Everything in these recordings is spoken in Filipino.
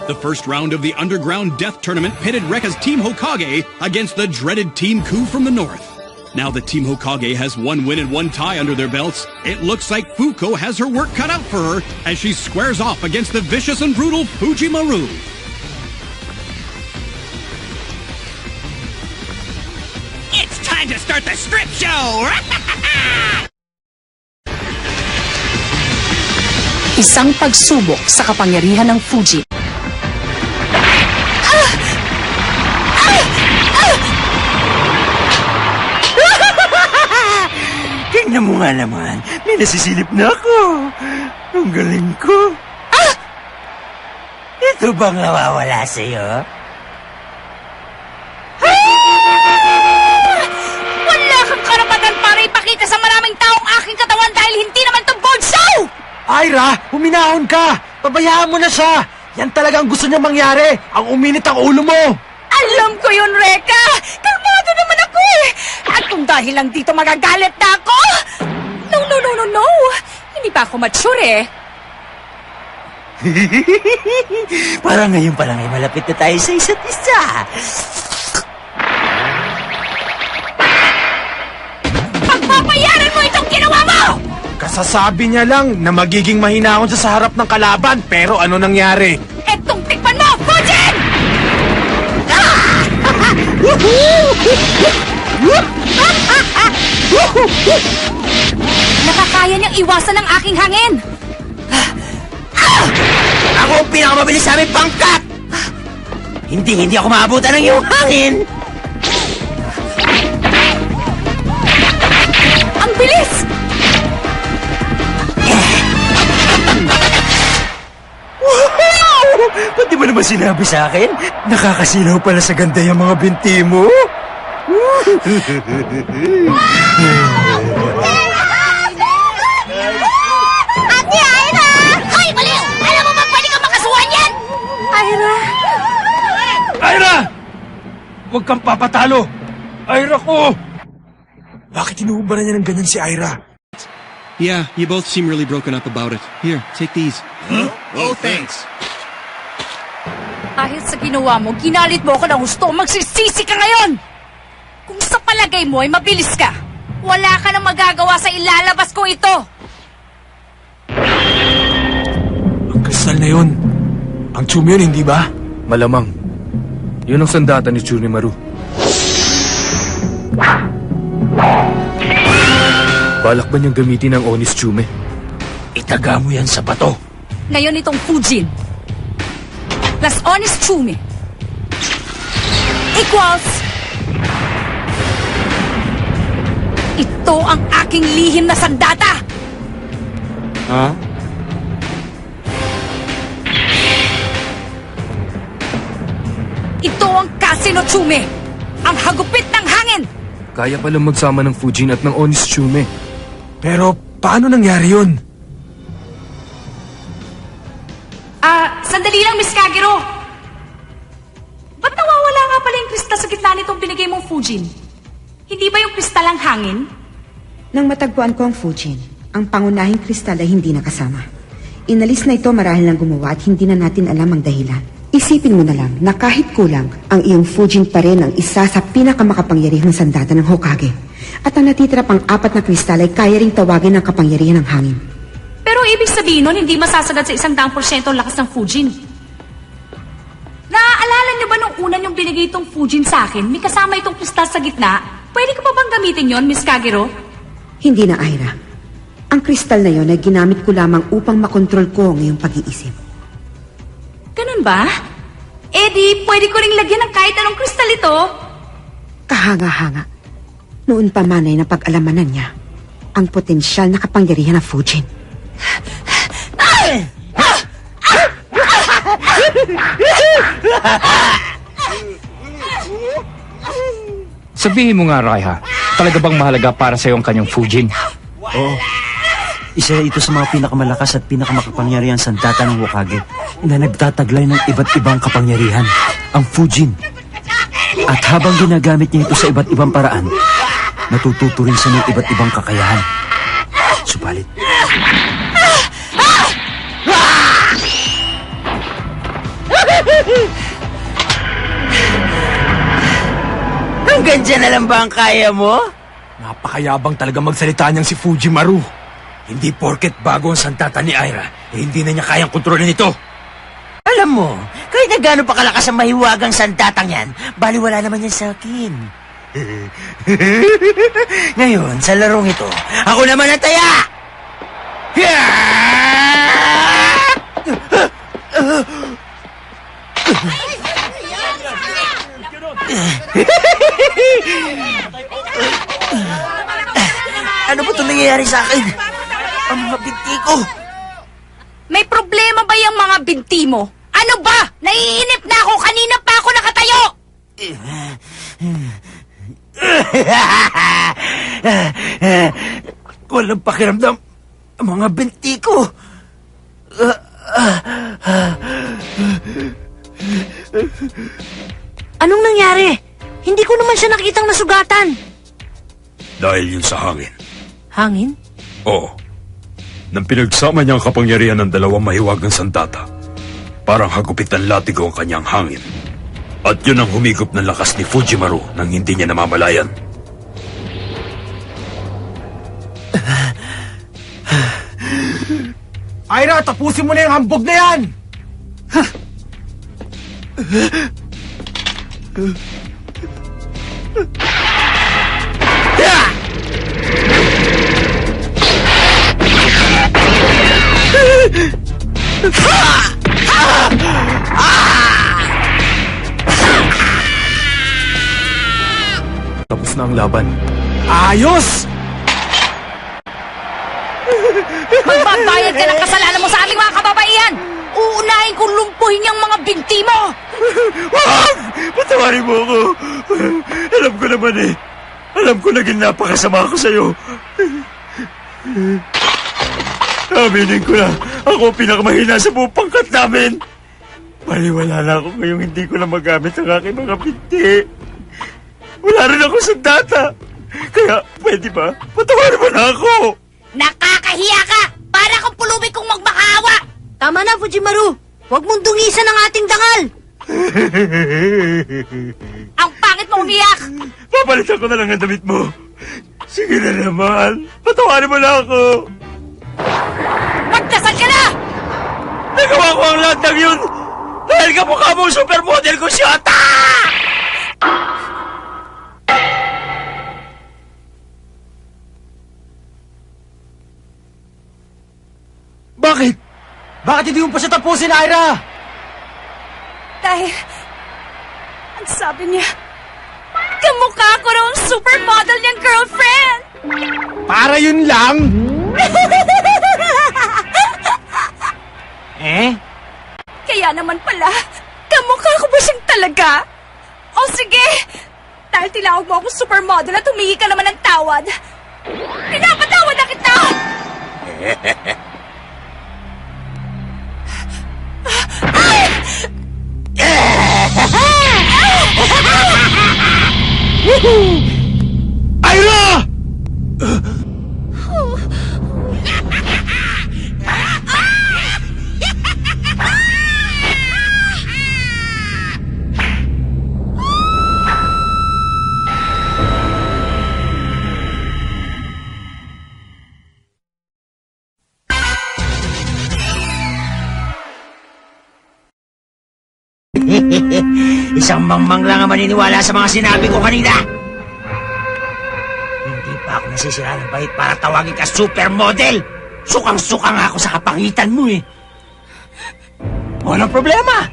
The first round of the Underground Death Tournament pitted Rekka's Team Hokage against the dreaded Team Ku from the north. Now that Team Hokage has 1 win and 1 tie under their belts, it looks like Fuko has her work cut out for her as she squares off against the vicious and brutal Fujimaru. It's time to start the strip show! Isang pagsubok sa kapangyarihan ng Fuji. Tingnan mo nga naman, may nasisilip na ako. Ang galing ko. Ito bang nawawala sa'yo? Wala kang karapatan para ipakita sa maraming taong aking katawan dahil hindi naman to board show! Ira, huminahon ka! Pabayaan mo na siya! Yan talagang gusto niya mangyari! Ang uminit ang ulo mo! Alam ko yun, Rekka! Kalmado naman ako eh! At kung dahil lang dito magagalit na ako! No! Hindi pa ako mature eh! Parang ngayon pa lang ay malapit na tayo sa isa't isa. Pagpapayaran mo itong ginawa mo! Kasasabi niya lang na magiging mahinahon siya sa harap ng kalaban, pero ano nangyari? Etong tikman mo, Fujin! Nakakaya niyang iwasan ang aking hangin! Ako ang pinakamabilis sa aming pangkat! Hindi ako maabutan ng iyong hangin! Ang bilis! Wow! Ba't di mo naman sinabi sa akin? Nakakasilaw pala sa ganda yung mga binti mo. Ate Ira! Hoy, baliw! Alam mo ba pwede ka makasuhan yan? Ira! Ira! Huwag kang papatalo! Ira ko! Bakit inuubaran niya ng ganyan si Ira? Yeah, you both seem really broken up about it. Here, take these. Huh? Oh, thanks. Dahil sa ginawa mo, ginalit mo ako ng gusto. Magsisisi ka ngayon! Kung sa palagay mo ay mabilis ka, wala ka nang magagawa sa ilalabas ko ito! Ang kristal na yun. Ang Chumi yun, hindi ba? Malamang. Yun ang sandata ni Chunimaru. Balak ba niyang gamitin ang Onis Chume? Itaga mo yan sa bato. Ngayon itong Fujin plus Honest Chumi equals ito ang aking lihim na sandata! Ha? Ito ang Kasino Chumi! Ang hagupit ng hangin! Kaya palang magsama ng Fujin at ng Onis Chume. Pero paano nangyari yun? Sandali lang, Miss Kagero! Ba't nawawala nga pala yung kristal sa gitna nitong binigay mong Fujin? Hindi ba yung kristal ang hangin? Nang matagpuan ko ang Fujin, ang pangunahing kristal ay hindi nakasama. Inalis na ito marahil lang gumawa at hindi na natin alam ang dahilan. Isipin mo na lang na kahit kulang, ang iyong Fujin pa rin ang isa sa pinakamakapangyarihang sandata ng Hokage. At ang natitira pang 4 na kristal ay kaya ring tawagin ng kapangyarihan ng hangin. Pero ibig sabihin nun, hindi masasagad sa 100% ang lakas ng Fujin. Naaalala niyo ba nung una niyong binigay itong Fujin sa akin, may kasama itong kristal sa gitna? Pwede ko pa bang gamitin yon, Miss Kagero? Hindi na, Ira. Ang kristal na yon ay ginamit ko lamang upang makontrol ko ang iyong pag-iisip. Ganun ba? Eh di, pwede ko ring lagyan ng kahit anong kristal ito. Kahanga-hanga. Noon pa man ay napag-alamanan niya ang potensyal na kapangyarihan ng Fujin. Sabihin mo nga, Raiha, talaga bang mahalaga para sa'yo ang kanyang Fujin? Oo. Isa ito sa mga pinakamalakas at pinakamakapangyarihan sandata ng Hokage na nagtataglay ng iba't ibang kapangyarihan, ang Fujin. At habang ginagamit niya ito sa iba't ibang paraan, natututo rin siya ng iba't ibang kakayahan. Subalit, Hanggang dyan na lang ba ang kaya mo? Napakayabang talaga magsalita niyang si Fujimaru. Hindi porket bago ang sandata ni Aira, hindi na niya kayang kontrolin ito. Alam mo, kahit na gaano pa kalakas ang mahiwagang sandatang yan, baliwala naman yan sa akin. Ngayon, sa larong ito, ako naman ang taya! Ano ba ito nangyayari sa akin? Ang mga binti ko! May problema ba yung mga binti mo? Ano ba? Naiinip na ako! Kanina pa ako nakatayo! Walang pakiramdam ang mga binti ko. Anong nangyari? Hindi ko naman siya nakitang nasugatan. Dahil yun sa hangin. Hangin? Oo. Nang pinagsama niya ang kapangyarihan ng dalawang mahiwagang sandata, parang hagupit ng latigo ang kanyang hangin. At yun ang humigop ng lakas ni Fujimaru nang hindi niya namamalayan. Aira, tapusin mo na yung hambog na yan! Tapos na ang laban. Ayos! Magbabayad ka ng kasalanan mo sa aming mga kababaihan! Uunahin kong lumpuhin yung mga binti mo! Wag! Patawarin mo ako! Alam ko naman eh. Alam ko naging napakasama ako sa'yo. Aminin ko na, ako ang pinakamahina sa buong pangkat namin. Maliwala na ako ngayong hindi ko na magamit ang aking mga binti. Wala rin ako sa data. Kaya, pwede ba? Patawarin mo na ako! Nakakahiya ka! Para kang pulubi kong magmakaawa! Tama na, Fujimaru! Huwag mong dungisan ang ating dangal! Ang pangit mo umiyak! Papalitan ko na lang ang damit mo. Sige na naman. Patawarin mo na ako. Magdasal ka na! Nagawa ko ang lahat ng yun dahil kamukha mo ang supermodel ko, Shota! Bakit? Bakit hindi mo pa siya tapusin, Aira? Dahil, ang sabi niya, kamukha ko raw ang supermodel niyang girlfriend! Para yun lang? Kaya naman pala, kamukha ko ba siyang talaga? O sige, dahil tinawag mo akong supermodel at humingi ka naman ng tawad, pinapatawad na kita! Aira! Isang mangmang lang ang maniniwala sa mga sinabi ko kanina. Hindi pa ako nasisira ng bait para tawagin ka supermodel. Sukang-suka nga ako sa kapangitan mo eh. Walang problema.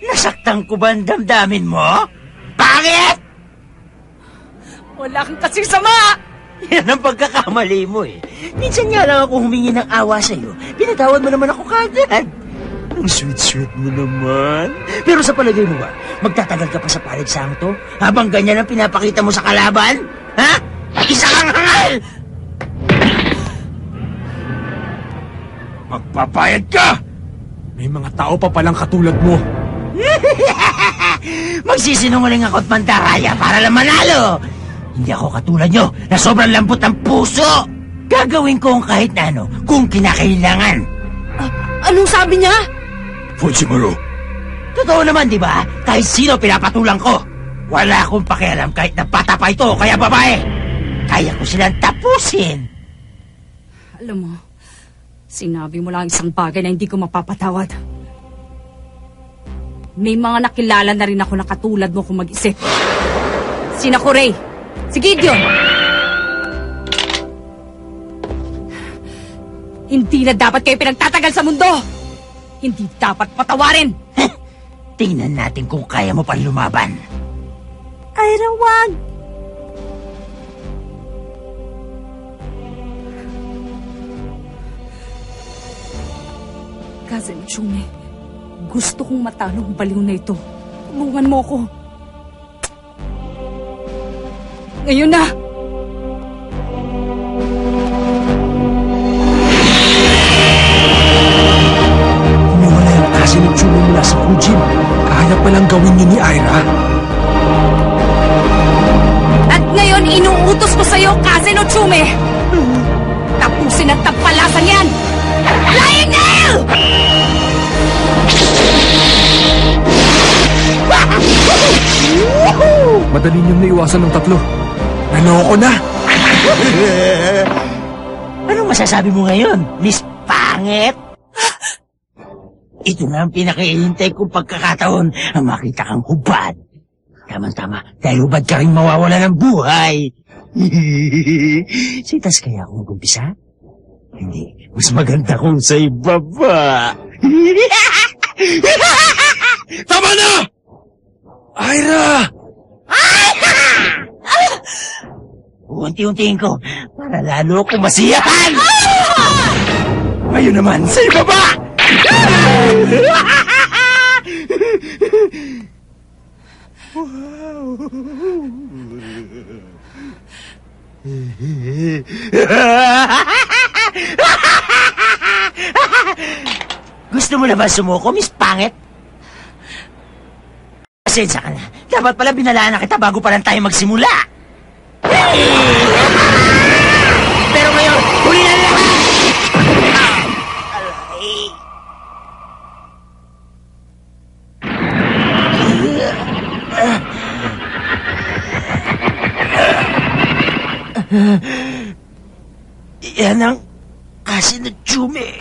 Nasaktan ko ba ang damdamin mo? Bakit? Wala kang kasing sama! Yan ang pagkakamali mo eh. Minsan nga lang ako humingi ng awa sa'yo. Pinatawad mo naman ako kagad. Ang sweet-sweet mo naman. Pero sa palagay mo ba, magtatagal ka pa sa paligsang to? Habang ganyan ang pinapakita mo sa kalaban? Ha? Isa kang hangal! Magpapayad ka! May mga tao pa palang katulad mo. Magsisinungaling ako at mandaraya para lang manalo. Hindi ako katulad nyo na sobrang lambot ng puso. Gagawin ko ang kahit na ano kung kinakailangan. Anong sabi niya? Fujimaru, Totoo naman, di ba? Kahit sino pinapatulang ko. Wala akong pakialam kahit na bata pa ito, kaya babae. Kaya ko silang tapusin. Alam mo, sinabi mo lang isang bagay na hindi ko mapapatawad. May mga nakilala na rin ako na katulad mo kung mag-isip. Sina Corey, si Gideon. Hindi na dapat kayo pinagtatagal sa mundo. Hindi dapat patawarin. Tingnan natin kung kaya mo pa lumaban. Ira, wag! Cousin Chume, gusto kong matalo ang baliw na ito. Tulungan mo ko. Ngayon na! Humiwala yung kasi ng Chume mula sa Fujin. Kaya palang gawin niyo ni Ira. At ngayon, inuutos ko sa'yo, Cousin Chume! Tapusin ang tampalasan yan! Flying nail! Madali niyong naiwasan ng tatlo. Naloko na! Anong masasabi mo ngayon, Miss Pangit? Ito na ang pinakihintay kong pagkakataon ang makita kang hubad. Tama-tama, dahil hubad ka rin mawawala ng buhay. Sitas kaya ako mag-umpisa? Hindi, mas maganda kung sa ibaba. Tama na! Ira! Unti-untiin ko para lalo akong masiyahan! Ngayon naman, sa ibaba! Gusto mo na ba sumuko, Miss Pangit? Pasensya ka na. Dapat pala binalaan na kita bago pa lang tayo magsimula. Pero ngayon, huli na lang! Yan ang kasi na Chume.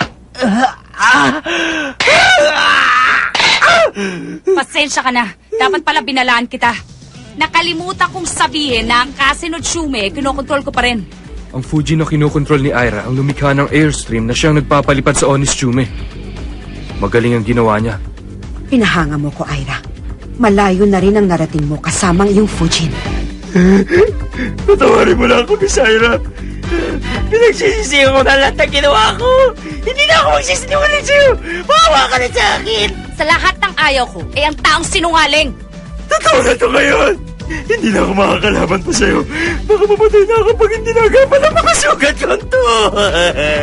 Pasensya ka na. Dapat pala binalaan kita. Nakalimutan kong sabihin na ang Casino Chume, kinokontrol ko pa rin. Ang Fuji na kinokontrol ni Ira ang lumikha ng airstream na siyang nagpapalipad sa Onis Chume. Magaling ang ginawa niya. Pinahanga mo ko, Ira. Malayo na rin ang narating mo kasama ang iyong Fujin. Patawarin mo na ako, Miss Ira. Pinagsisisihan ko na lahat ng ginawa ko. Hindi na ako magsisinungaling sa'yo. Maawa ka na sa akin. Sa lahat ng ayaw ko, ay ang taong sinungaling. Totoo na to ngayon. Hindi na ako makakalaban pa sa'yo. Baka mamatay na ako pag hindi nagapan ang makasugat ko to.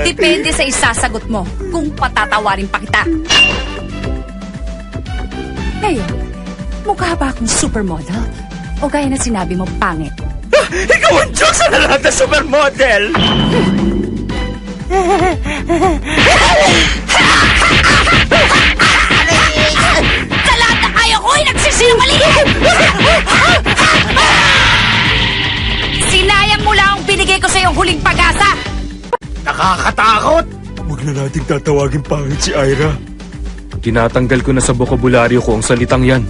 Depende sa isasagot mo kung patatawarin pa kita. Ngayon, mukha ba akong supermodel? O gaya na sinabi mo, pangit? Ikaw ang Diyos sa lahat na supermodel! Sa lahat ng ayaw ko ay nagsisinungaling! Sinayang mo lang ang binigay ko sa iyong huling pag-asa! Nakakatakot! Huwag na nating tatawagin pangit si Ira. Tinatanggal ko na sa bokabularyo ko ang salitang yan.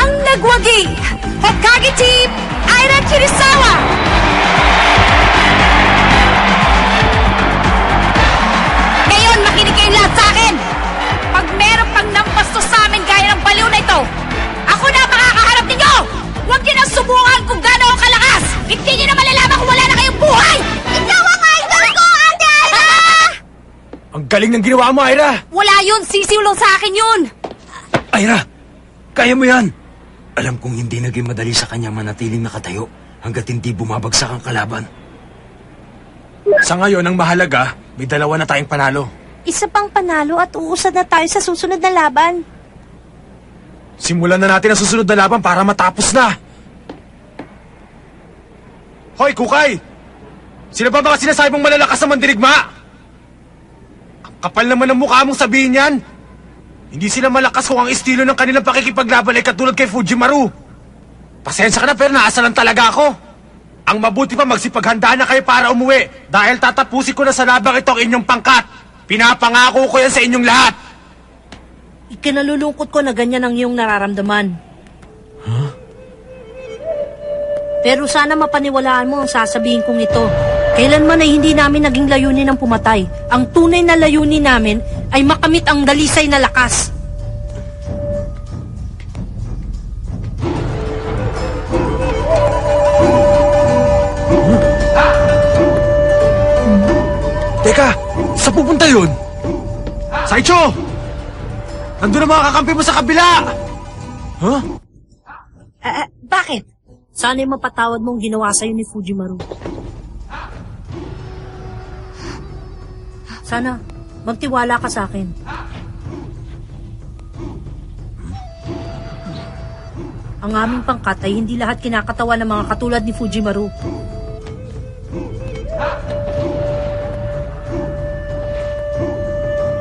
Ang nagwagi! Hokage Team Ira Kirisawa! Ngayon, makinig kayong lahat sa akin! Pag meron pang nampastos sa amin gaya ng baliw na ito, ako na makakaharap ninyo! Huwag niyo nang subukan kung gaano ako kalakas! Hindi niyo na malalaman kung wala na kayong buhay! Ikaw ang idol ko, Ate Ira! Ang galing ng ginawa mo, Ira! Wala yun! Sisiulong sa akin yun! Ira, kaya mo yan! Alam kong hindi naging madali sa kanya manatiling nakatayo hanggat hindi bumabagsak ang kalaban. Sa ngayon, ang mahalaga, may dalawa na tayong panalo. Isa pang panalo at uusad na tayo sa susunod na laban. Simulan na natin ang susunod na laban para matapos na. Hoy, Kukay! Sino ba mga sinasabi mong malalakas na mandirigma? Ang kapal naman ng mukha mong sabihin yan. Hindi sila malakas kung ang estilo ng kanilang pakikipaglaban ay katulad kay Fujimaru. Pasensya ka na pero naasa lang talaga ako. Ang mabuti pa magsipaghanda na kayo para umuwi dahil tatapusin ko na sa labang ito ang inyong pangkat. Pinapangako ko yan sa inyong lahat. Ikinalulungkot ko na ganyan ang iyong nararamdaman. Pero sana mapaniwalaan mo ang sasabihin kong ito. Kailanman ay hindi namin naging layunin ng pumatay. Ang tunay na layunin namin ay makamit ang dalisay na lakas. Teka, saan pupunta yun? Saicho! Nandun ang mga kakampi mo sa kabila! Huh? Bakit? Sana'y mapatawad mong ginawa sa'yo ni Fujimaru. Sana, magtiwala ka sa akin. Ang aming pangkat ay hindi lahat kinakatawa ng mga katulad ni Fujimaru.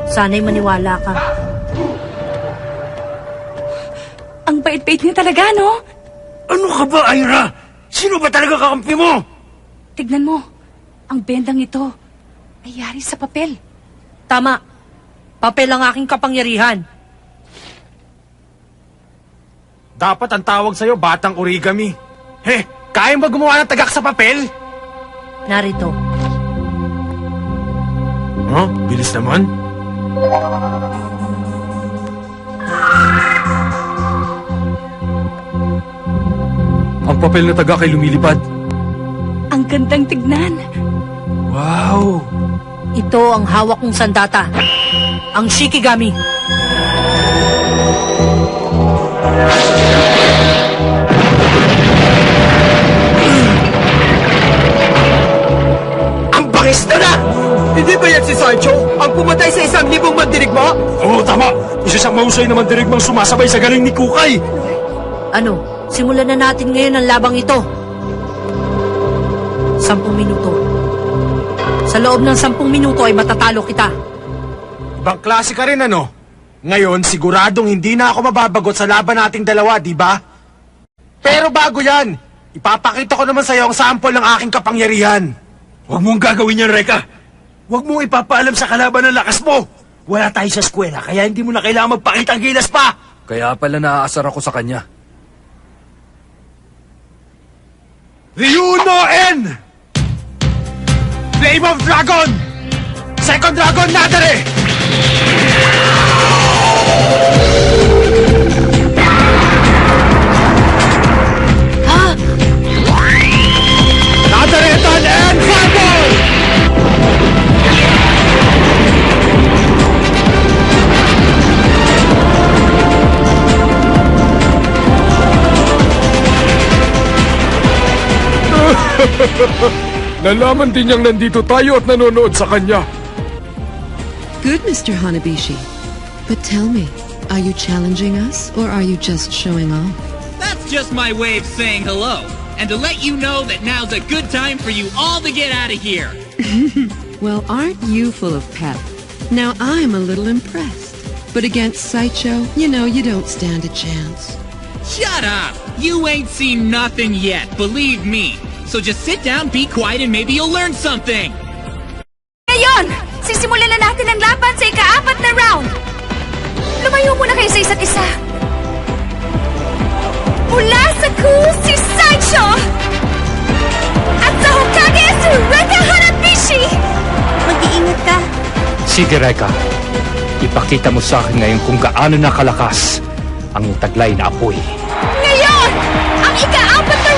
Sana'y maniwala ka. Ang bait-bait niya talaga, no? Ano ka ba, Ira? Sino ba talaga kakampi mo? Tignan mo, ang bendang ito ay yari sa papel. Tama. Papel ang aking kapangyarihan. Dapat ang tawag sa'yo, batang origami. Kaya mo gumawa ng tagak sa papel? Narito. Bilis naman. Ang papel na taga kay lumilipad. Ang gandang tignan. Wow! Ito ang hawak kong sandata. Ang Shikigami. Ang bangis na! Hindi ba yan si Sancho? Ang pumatay sa 1,000 mandirigma? Oo, tama. Isa siyang mahusay na mandirigmang sumasabay sa galing ni Kukay. Ano? Simulan na natin ngayon ang labang ito. 10 minuto. Sa loob ng 10 minuto ay matatalo kita. Ibang klase ka rin, ano? Ngayon, siguradong hindi na ako mababagot sa laban nating dalawa, di ba? Pero bago yan, ipapakita ko naman sa'yo ang sample ng aking kapangyarihan. Huwag mong gagawin yan, Reka. Huwag mong ipapaalam sa kalaban ng lakas mo. Wala tayo sa eskwela, kaya hindi mo na kailangan magpakita ang gilas pa. Kaya pala naaasar ako sa kanya. Ryuno N! Flame of Dragon! Second Dragon Nadare! Nadaretan and Fireball! Nalaman din niyang nandito tayo at nanonood sa kanya. Good, Mr. Hanabishi. But tell me, are you challenging us or are you just showing off? That's just my way of saying hello. And to let you know that now's a good time for you all to get out of here. Well, aren't you full of pep? Now I'm a little impressed. But against Saicho, you know you don't stand a chance. Shut up! You ain't seen nothing yet, believe me. So just sit down, be quiet, and maybe you'll learn something. Ngayon, sisimulan na natin ang laban sa ika-4 na round. Lumayo muna kayo sa isa't isa. Mula sa Ku si Saicho! At sa Hokage si Reka Hanabishi! Mag-iingat ka. Sige, Reka. Ipakita mo sa akin ngayon kung gaano nakalakas ang taglay na apoy. Ngayon, ang ika-4 na